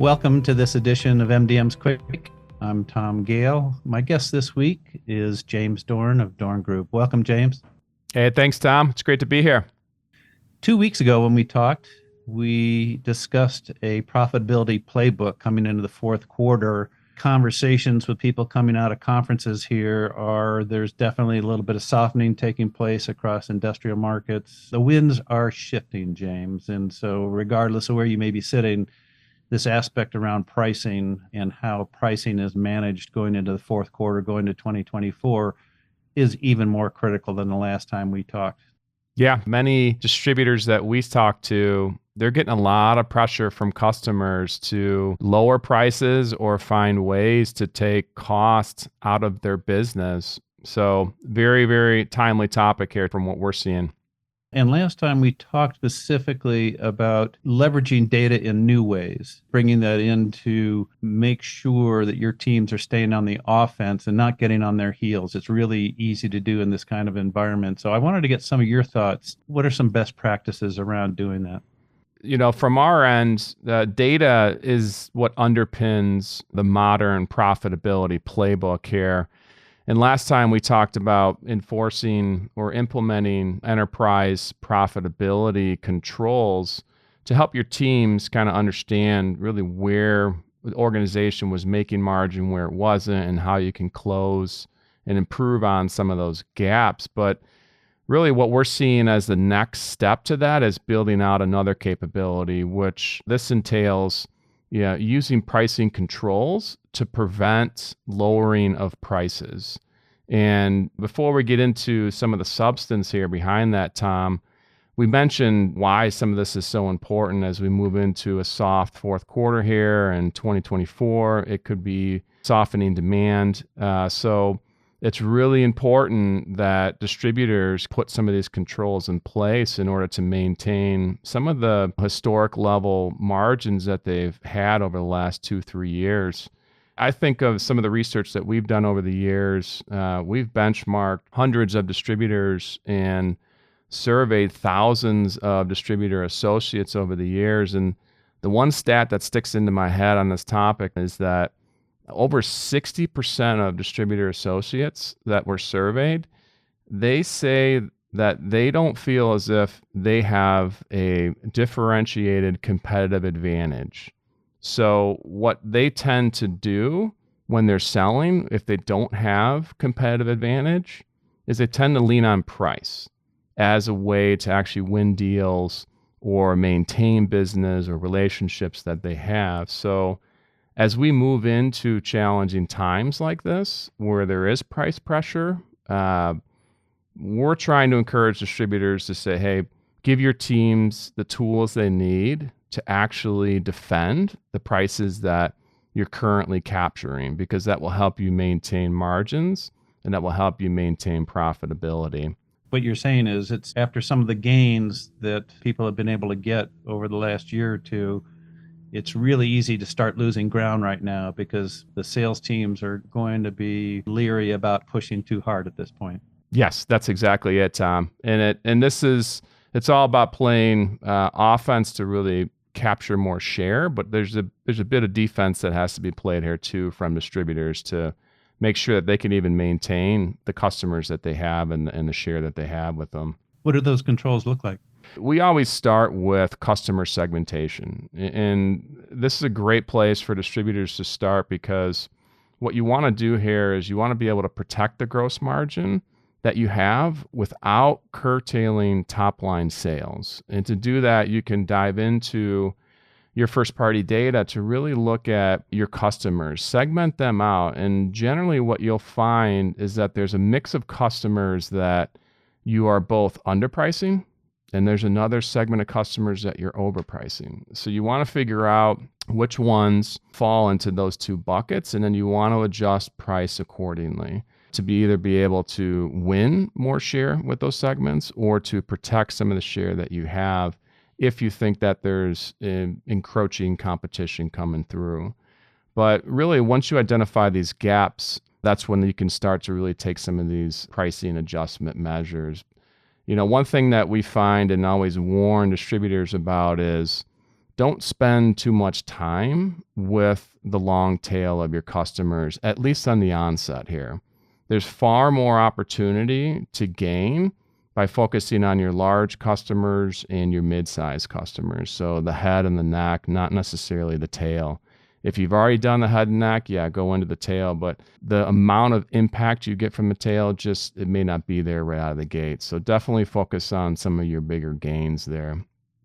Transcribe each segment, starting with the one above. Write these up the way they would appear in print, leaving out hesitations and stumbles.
Welcome to this edition of MDM's Quicktake. I'm Tom Gale. My guest this week is James Dorn of Dorn Group. Welcome, James. Hey, thanks, Tom. It's great to be here. 2 weeks ago when we talked, we discussed a profitability playbook coming into the fourth quarter. Conversations with people coming out of conferences here there's definitely a little bit of softening taking place across industrial markets. The winds are shifting, James. And so regardless of where you may be sitting, this aspect around pricing and how pricing is managed going into the fourth quarter, going to 2024, is even more critical than the last time we talked. Yeah, many distributors that we talk to, they're getting a lot of pressure from customers to lower prices or find ways to take costs out of their business. So very, very timely topic here from what we're seeing. And last time we talked specifically about leveraging data in new ways, bringing that in to make sure that your teams are staying on the offense and not getting on their heels. It's really easy to do in this kind of environment. So I wanted to get some of your thoughts. What are some best practices around doing that? You know, from our end, data is what underpins the modern profitability playbook here. And last time we talked about enforcing or implementing enterprise profitability controls to help your teams kind of understand really where the organization was making margin, where it wasn't, and how you can close and improve on some of those gaps. But really what we're seeing as the next step to that is building out another capability, which this entails using pricing controls to prevent lowering of prices. And before we get into some of the substance here behind that, Tom, we mentioned why some of this is so important as we move into a soft fourth quarter here in 2024. It could be softening demand. So it's really important that distributors put some of these controls in place in order to maintain some of the historic level margins that they've had over the last 2-3 years. I think of some of the research that we've done over the years. We've benchmarked hundreds of distributors and surveyed thousands of distributor associates over the years. And the one stat that sticks into my head on this topic is that over 60% of distributor associates that were surveyed, they say that they don't feel as if they have a differentiated competitive advantage. So what they tend to do when they're selling, if they don't have competitive advantage, is they tend to lean on price as a way to actually win deals or maintain business or relationships that they have. So as we move into challenging times like this, where there is price pressure, we're trying to encourage distributors to say, hey, give your teams the tools they need to actually defend the prices that you're currently capturing, because that will help you maintain margins and that will help you maintain profitability. What you're saying is it's after some of the gains that people have been able to get over the last year or two, it's really easy to start losing ground right now because the sales teams are going to be leery about pushing too hard at this point. Yes, that's exactly it, Tom. It's all about playing offense to really capture more share, but there's a bit of defense that has to be played here too from distributors to make sure that they can even maintain the customers that they have and the share that they have with them. What do those controls look like? We always start with customer segmentation. And this is a great place for distributors to start, because what you want to do here is you want to be able to protect the gross margin that you have without curtailing top line sales. And to do that, you can dive into your first party data to really look at your customers, segment them out. And generally what you'll find is that there's a mix of customers that you are both underpricing, and there's another segment of customers that you're overpricing. So you want to figure out which ones fall into those two buckets, and then you want to adjust price accordingly to either be able to win more share with those segments or to protect some of the share that you have if you think that there's encroaching competition coming through. But really, once you identify these gaps, that's when you can start to really take some of these pricing adjustment measures. You know, one thing that we find and always warn distributors about is don't spend too much time with the long tail of your customers, at least on the onset here. There's far more opportunity to gain by focusing on your large customers and your mid-sized customers. So the head and the neck, not necessarily the tail. If you've already done the head and neck, yeah, go into the tail. But the amount of impact you get from the tail, it may not be there right out of the gate. So definitely focus on some of your bigger gains there.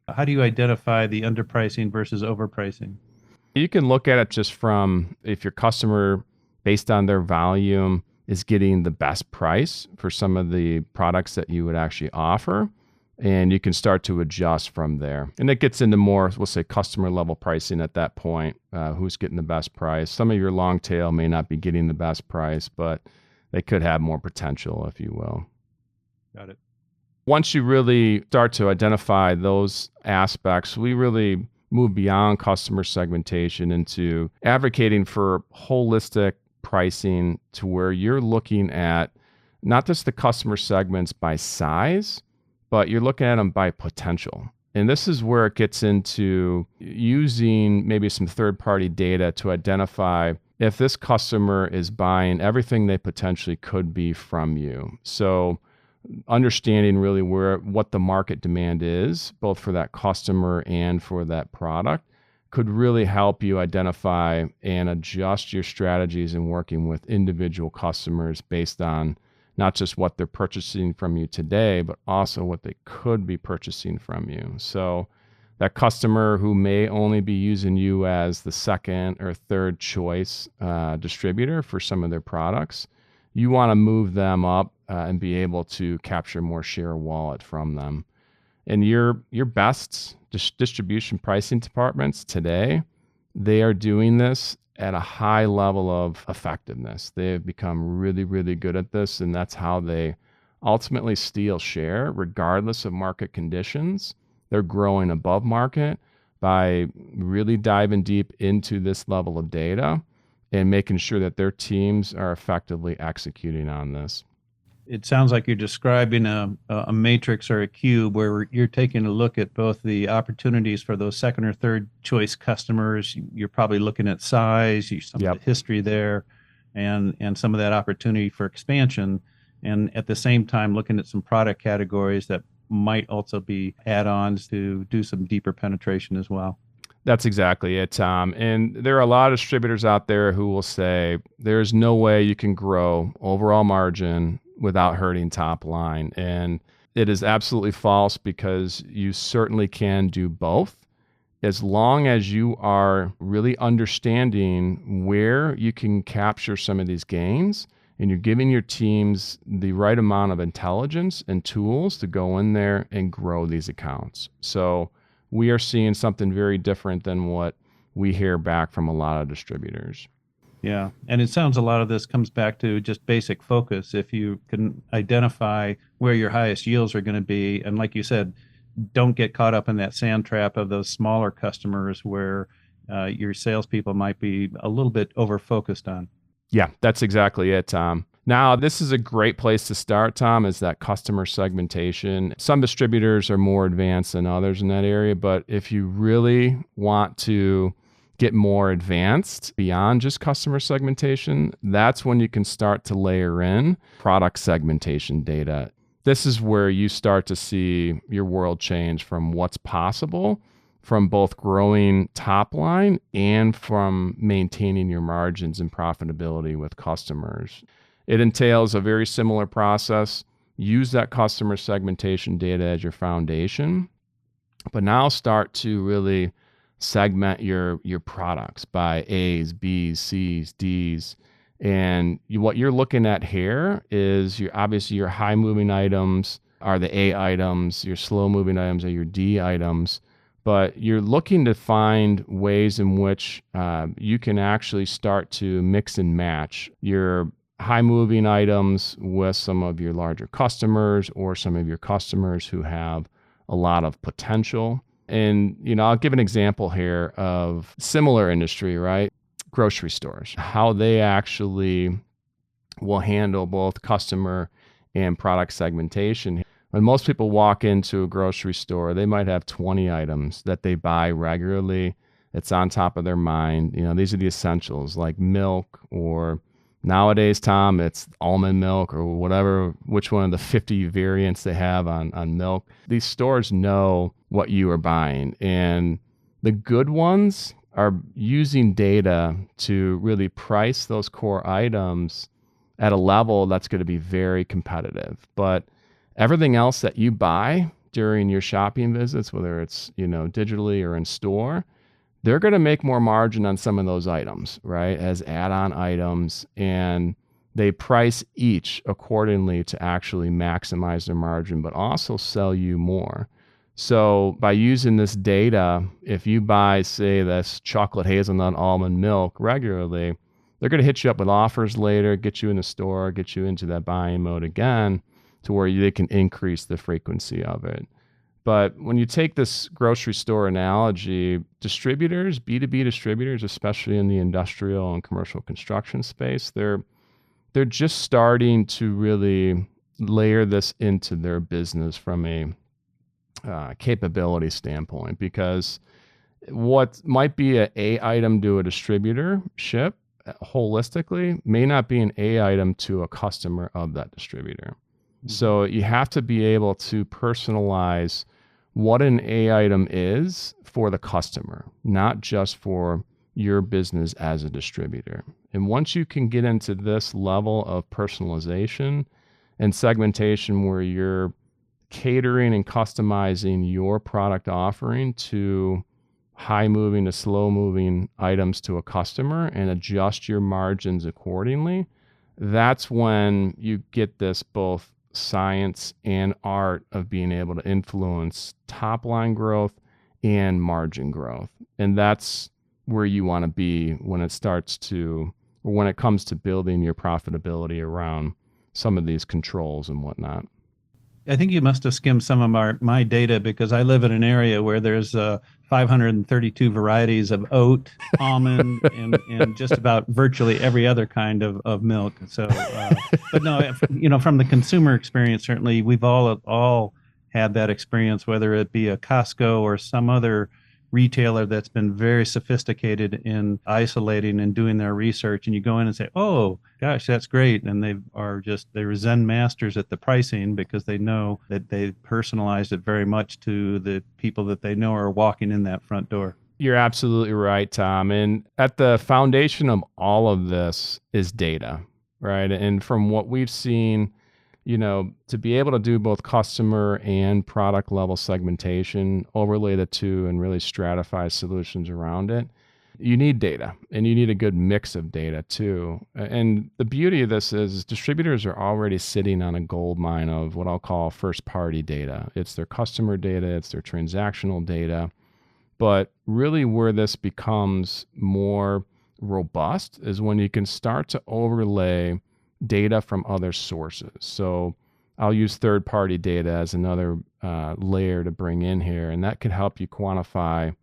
How do you identify the underpricing versus overpricing? You can look at it just from if your customer, based on their volume, is getting the best price for some of the products that you would actually offer. And you can start to adjust from there. And it gets into more, we'll say, customer level pricing at that point. Who's getting the best price? Some of your long tail may not be getting the best price, but they could have more potential, if you will. Got it. Once you really start to identify those aspects, we really move beyond customer segmentation into advocating for holistic pricing to where you're looking at not just the customer segments by size, but you're looking at them by potential. And this is where it gets into using maybe some third-party data to identify if this customer is buying everything they potentially could be from you. So understanding really what the market demand is, both for that customer and for that product, could really help you identify and adjust your strategies in working with individual customers based on not just what they're purchasing from you today, but also what they could be purchasing from you. So that customer who may only be using you as the second or third choice distributor for some of their products, you want to move them up and be able to capture more share of wallet from them. And your best distribution pricing departments today, they are doing this at a high level of effectiveness. They have become really, really good at this, and that's how they ultimately steal share, regardless of market conditions. They're growing above market by really diving deep into this level of data and making sure that their teams are effectively executing on this. It sounds like you're describing a matrix or a cube where you're taking a look at both the opportunities for those second or third choice customers. You're probably looking at size, some of the history there, and some of that opportunity for expansion. And at the same time, looking at some product categories that might also be add-ons to do some deeper penetration as well. That's exactly it, Tom. And there are a lot of distributors out there who will say there's no way you can grow overall margin without hurting top line. And it is absolutely false, because you certainly can do both as long as you are really understanding where you can capture some of these gains and you're giving your teams the right amount of intelligence and tools to go in there and grow these accounts. So we are seeing something very different than what we hear back from a lot of distributors. Yeah. And it sounds a lot of this comes back to just basic focus. If you can identify where your highest yields are going to be, and like you said, don't get caught up in that sand trap of those smaller customers where your salespeople might be a little bit over focused on. Yeah, that's exactly it, Tom. Now, this is a great place to start, Tom, is that customer segmentation. Some distributors are more advanced than others in that area, but if you really want to get more advanced beyond just customer segmentation, that's when you can start to layer in product segmentation data. This is where you start to see your world change from what's possible from both growing top line and from maintaining your margins and profitability with customers. It entails a very similar process. Use that customer segmentation data as your foundation, but now start to really segment your products by A's, B's, C's, D's. And what you're looking at here is obviously your high moving items are the A items, your slow moving items are your D items. But you're looking to find ways in which you can actually start to mix and match your high moving items with some of your larger customers or some of your customers who have a lot of potential. And, I'll give an example here of similar industry, right? Grocery stores, how they actually will handle both customer and product segmentation. When most people walk into a grocery store, they might have 20 items that they buy regularly. It's on top of their mind. These are the essentials like milk, or nowadays, Tom, it's almond milk or whatever, which one of the 50 variants they have on milk. These stores know what you are buying. And the good ones are using data to really price those core items at a level that's going to be very competitive. But everything else that you buy during your shopping visits, whether it's, digitally or in store, they're going to make more margin on some of those items, right? As add-on items, and they price each accordingly to actually maximize their margin, but also sell you more. So by using this data, if you buy, say, this chocolate hazelnut almond milk regularly, they're going to hit you up with offers later, get you in the store, get you into that buying mode again, to where they can increase the frequency of it. But when you take this grocery store analogy, distributors, B2B distributors, especially in the industrial and commercial construction space, they're just starting to really layer this into their business from a capability standpoint, because what might be an A item to a distributor ship holistically may not be an A item to a customer of that distributor. So you have to be able to personalize what an A item is for the customer, not just for your business as a distributor. And once you can get into this level of personalization and segmentation, where you're catering and customizing your product offering to high moving to slow moving items to a customer and adjust your margins accordingly, that's when you get this both science and art of being able to influence top line growth and margin growth. And that's where you want to be when it comes to building your profitability around some of these controls and whatnot. I think you must have skimmed some of my data, because I live in an area where there's 532 varieties of oat, almond, and just about virtually every other kind of milk. So, but no, from the consumer experience, certainly we've all had that experience, whether it be a Costco or some other retailer that's been very sophisticated in isolating and doing their research, and you go in and say, oh gosh, that's great, and they're zen masters at the pricing, because they know that they personalized it very much to the people that they know are walking in that front door. You're absolutely right, Tom. And at the foundation of all of this is data, right? And from what we've seen, to be able to do both customer and product level segmentation, overlay the two, and really stratify solutions around it, you need data, and you need a good mix of data too. And the beauty of this is distributors are already sitting on a gold mine of what I'll call first party data. It's their customer data, it's their transactional data. But really where this becomes more robust is when you can start to overlay data from other sources. So I'll use third-party data as another layer to bring in here, and that could help you quantify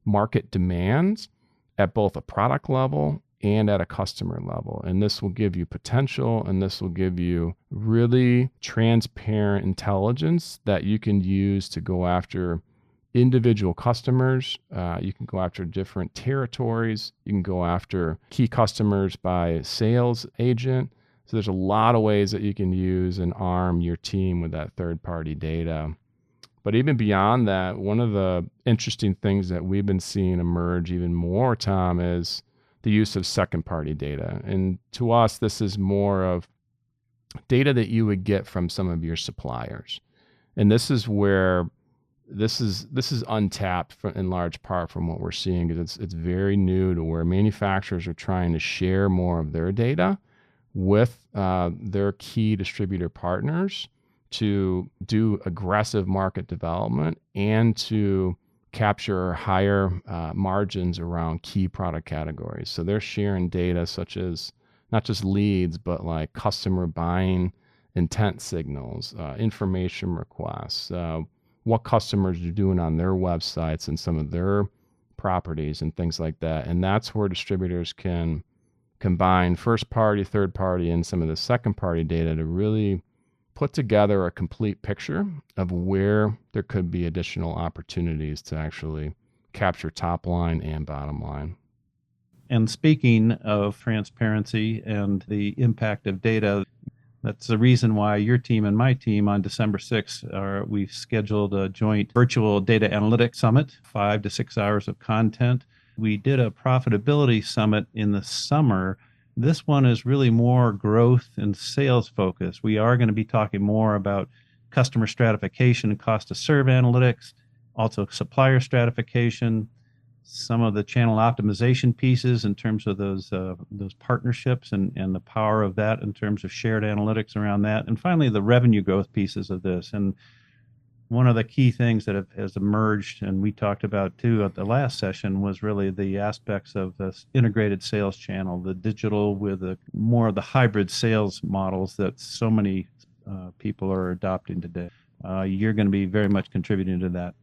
market demands at both a product level and at a customer level. And this will give you potential, and this will give you really transparent intelligence that you can use to go after individual customers. You can go after different territories. You can go after key customers by sales agent. So there's a lot of ways that you can use and arm your team with that third-party data. But even beyond that, one of the interesting things that we've been seeing emerge even more, Tom, is the use of second-party data. And to us, this is more of data that you would get from some of your suppliers. And this is where this is untapped in large part from what we're seeing, because it's very new, to where manufacturers are trying to share more of their data with their key distributor partners to do aggressive market development and to capture higher margins around key product categories. So they're sharing data such as not just leads, but like customer buying intent signals, information requests, what customers are doing on their websites and some of their properties and things like that. And that's where distributors can combine first party, third party, and some of the second party data to really put together a complete picture of where there could be additional opportunities to actually capture top line and bottom line. And speaking of transparency and the impact of data, that's the reason why your team and my team on December 6th, we've scheduled a joint virtual data analytics summit, 5 to 6 hours of content. We did a profitability summit in the summer. This one is really more growth and sales focused. We are going to be talking more about customer stratification and cost to serve analytics, also supplier stratification, some of the channel optimization pieces in terms of those partnerships and the power of that in terms of shared analytics around that, and finally the revenue growth pieces of this. And one of the key things that has emerged, and we talked about too at the last session, was really the aspects of this integrated sales channel, the digital with more of the hybrid sales models that so many people are adopting today. You're going to be very much contributing to that.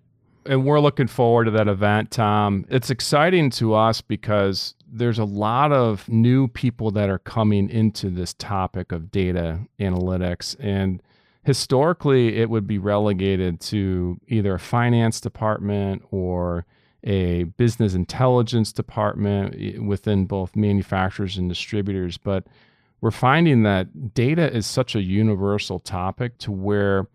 And we're looking forward to that event, Tom. It's exciting to us because there's a lot of new people that are coming into this topic of data analytics. And historically, it would be relegated to either a finance department or a business intelligence department within both manufacturers and distributors. But we're finding that data is such a universal topic to where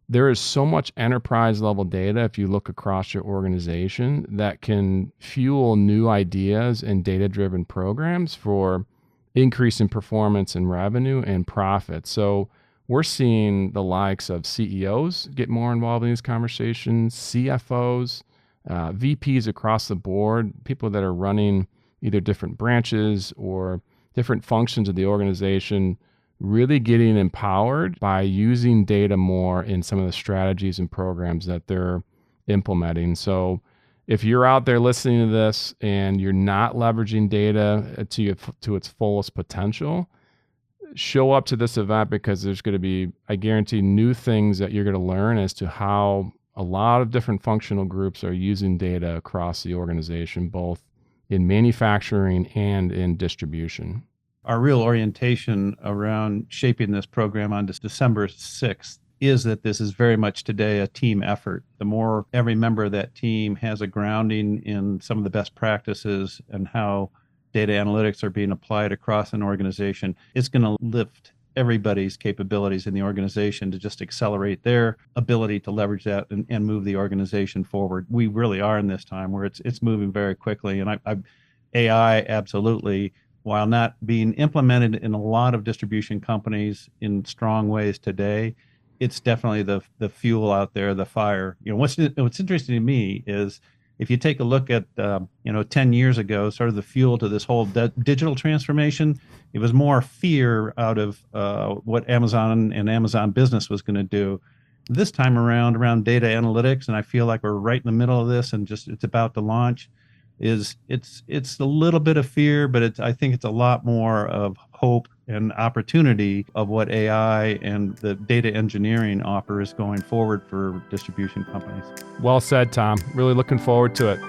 there is so much enterprise level data, if you look across your organization, that can fuel new ideas and data driven programs for increase in performance and revenue and profit. So we're seeing the likes of CEOs get more involved in these conversations, CFOs, VPs across the board, people that are running either different branches or different functions of the organization, really getting empowered by using data more in some of the strategies and programs that they're implementing. So if you're out there listening to this and you're not leveraging data to its fullest potential, show up to this event, because there's going to be, I guarantee, new things that you're going to learn as to how a lot of different functional groups are using data across the organization, both in manufacturing and in distribution. Our real orientation around shaping this program on December 6th is that this is very much today a team effort. The more every member of that team has a grounding in some of the best practices and how data analytics are being applied across an organization, it's going to lift everybody's capabilities in the organization to just accelerate their ability to leverage that and move the organization forward. We really are in this time where it's moving very quickly. And AI absolutely, while not being implemented in a lot of distribution companies in strong ways today, it's definitely the fuel out there, the fire. What's interesting to me is if you take a look at 10 years ago, sort of the fuel to this whole digital transformation, it was more fear out of what Amazon and Amazon Business was going to do. This time around data analytics, and I feel like we're right in the middle of this, and just it's about to launch. It's a little bit of fear, but I think it's a lot more of hope and opportunity of what AI and the data engineering offers going forward for distribution companies. Well said, Tom. Really looking forward to it.